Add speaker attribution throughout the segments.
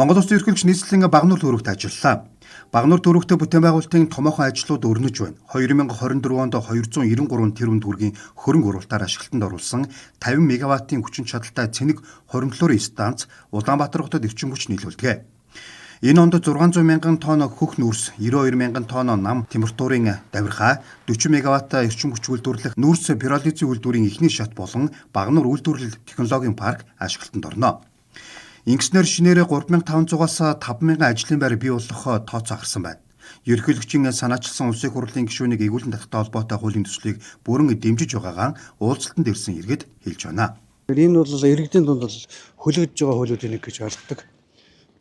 Speaker 1: Монгол Улсын ерөнхийлөгч нийслэлийн Багнуур төрөвт ажиллалаа. Багнуур төрөвтэй бүтээн байгуулалтын томоохон ажлууд өрнөж байна. 2024 онд 293 тэрбум төгрөгийн хөрөнгө оруулалтаар ашиглалтанд оруулсан 50 мегаваттын хүчин чадалтай цэник хоримтлуурын станц Улаанбаатар хотод эрчим хүч нийлүүлдэг. Энэ онд 600 мянган тонн хөх нүрс, 92 мянган тонн нам температурын давирхаа, 40 мегаватт эрчим хүч үйлдвэрлэх нүрс пиролизийн үйлдвэрийн эхний шат болон Багнуур үйлдвэрлэл технологийн парк ашиглалтанд орно. Ингэснээр шинээрээ 3500-аас 5000 ажлын байр бий болох тооцоо гарсан байна. Ерөнхийлөгчийн санаачилсан улсын хурлын гишүүнийг эгүүлэн татахтай холбоотой хуулийн төслийг бүрэн дэмжиж байгаагаа уулзалтанд ирсэн иргэд хэлж байна.
Speaker 2: Энэ бол иргэдийн дунд бол хөлөгдөж байгаа хуулиудын нэг гэж ойлгодог.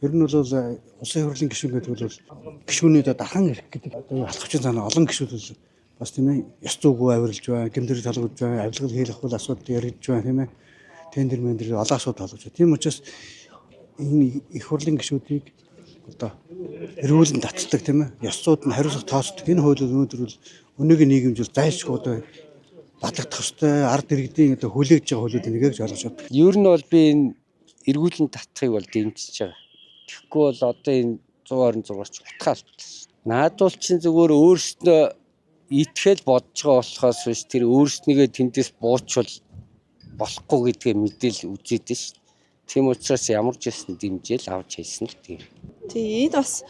Speaker 2: Ер нь бол улсын хурлын гишүүн гэдэг бол гишүүний дархан ирэх гэдэг алхавчин санаа олон гишүүд бол бас тийм ээ ёс зүйгүй авирлж байна, гэмтэр талгаж байна, авилгал хийх хөл асуудал яригдж байна тийм ээ. Тендер мендер олон асуудал толгож байна. Тийм учраас энэ их хурлын гишүүдийг одоо эргүүлэн татдаг тийм ээ. Ёс зүйд нь хариуцлага тооцдог. Энэ хуулиуд өнөөдөр бол өнөөгийн нийгэмжил зайлшгүй одоо батлагдах ёстой ард иргэдийн одоо хүлээгдэж байгаа хуулиудын нэг гэж ойлгож байна.
Speaker 3: Ер нь бол би энэ эргүүлэн татахыг бол дэмжиж байгаа. Тэгэхгүй бол одоо энэ 126-ч утгаалт. Наадуул чинь зүгээр өөрснөө итгэл бодож байгаа болохоос биш тэр өөрснийгээ тэндээс буучвал болохгүй гэдгээ мэдээлэл үзээд нь шүү. Тийм учраас ямар ч байсан дэмжээл авч хэлсэн л тийм.
Speaker 4: Тийм энэ бас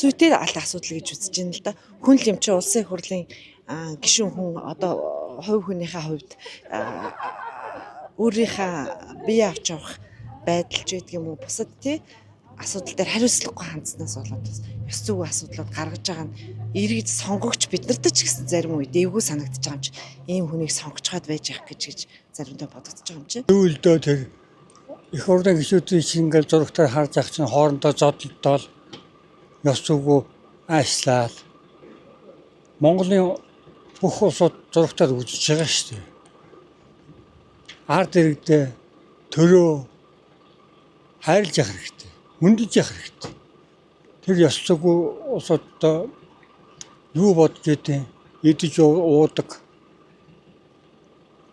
Speaker 4: зүйтэй асуудал гэж үзэж байна л да. Хүн л юм чи улсын хурлын гишүүн хүн одоо хувь хүнийхээ хувьд өөрийнхөө бие авч явах байдалч гэдэг юм уу бусад тий асуудал дээр хариуцлагагүй хандснаас болоод ёс зүйн асуудлууд гаргаж байгаа нь иргэд сонгогч биднэрт ч гэсэн зарим үед эвгүй санагдаж байгаа юм чи ийм хүнийг сонгочхоод байж явах гэж заримдаа бодогдож байгаа юм чи.
Speaker 5: Зөвлөдөө тэг их хурлын гишүүдийн шингээл зурагтаар харж ах чинь хоорондоо зодтолдол ёс зүйгүй ажиллаад Монголын бүх улсууд зурагтаар үзэж байгаа шүү дээ. Ард иргэдээ төрөө хайрлаж явах хэрэгтэй. Мөндөж явах хэрэгтэй. Тэр ёс зүйгүй улсуудаа юу бодож идэв? Идэж уудаг.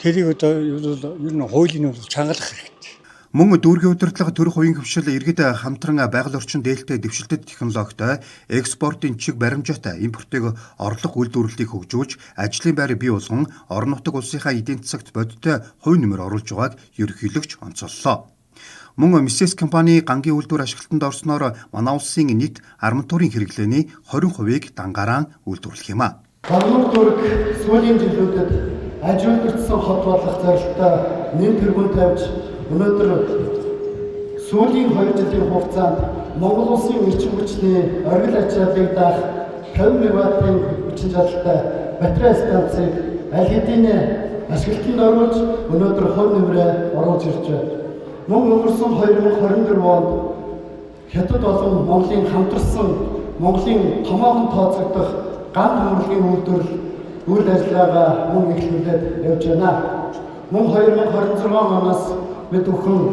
Speaker 5: Тэрийг одоо ер нь хуулийн нь чангалах хэрэгтэй.
Speaker 1: Мөн дүүргийн удирдлага төрөх хувийн хөвшил иргэд хамтран байгаль орчин дээлтэй дэвшилтэт технологитой экспортын чиг баримжаатай импортыг орлого үйлдвэрлэлийг хөгжүүлж ажлын байр бий болгон орон нутаг улсынхаа эдийн засагт бодиттой хувь нэмэр оруулж байгааг ерөнхийлөгч онцоллоо. Мөн МСС компани гангийн үйлдвэр ашиглалтанд орсноор манай улсын нийт арматурын хэрэглээний 20%-ийг дангараа үйлдвэрлэх юм а.
Speaker 6: Багнуур дүүрэг сүүлийн жилүүдэд аж үйлдвэртсэн хот болох зорилттой нэм тэргүүн тавьж өнөөдөр сүүлийн 2 жилийн хугацаанд Монгол улсын эрчим хүчний оргил ачааллыг даах 50 мегаваттын хүчин чадалтай батарей станцыг аль хэдийн ашиглалтанд оруулж өнөөдөр хувь нэмрээ оруулж ирж байна. Мөн өнгөрсөн 2024 онд хятад болон Монголын хамтарсан Монголын томоохон тооцогдох ган төмөрлөгийн үйлдвэрлэл үйл ажиллагаа мөн эхлүүлээд явж байна. Мөн 2026 оноос бид бүхэн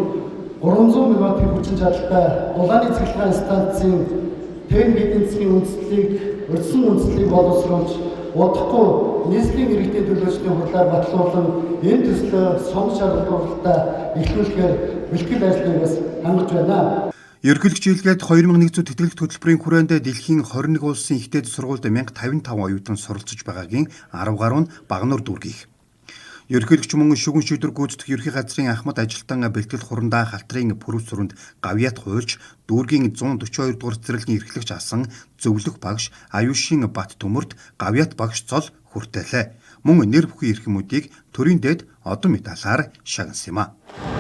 Speaker 6: 300 мегаваттын хүчин чадалтай дулааны цэглэгаан станцын техник эдийн засгийн үндэслэлийг өрсөн үндэслэлийг боловсруулж удахгүй нийслэлийн иргэдийн төлөөсний хурлаар батлуулан энэ төслөө сонгож шалгуулалтаа эхлүүлэхээр бэлтгэл ажлыг бас хангаж байна.
Speaker 1: Ерөнхийлөгч хэлгээд 2100 тэтгэлэгт хөтөлбөрийн хүрээнд дэлхийн 21 улсын ихтэй сургуульд 1055 оюутан суралцж байгаагийн 10 гаруй нь Багнуур дүүргийнх. Ерөнхийлөгч мөн шүгэн шийдвэр гүйцэтгэх ерхий газрын Ахмад ажилтан бэлтгэл хурандаа халтрын пүрэв сүрэнд гавьяат хуульч дүүргийн 142 дугаар цэцэрлэгийн эрхлэгч асан зөвлөх багш Аюушийн Бат төмөрт гавьяат багш цол хүртээлээ. Мөн нэр бүхий эрх юмуудыг төрийн дэд одон медалаар шагнасан юм а.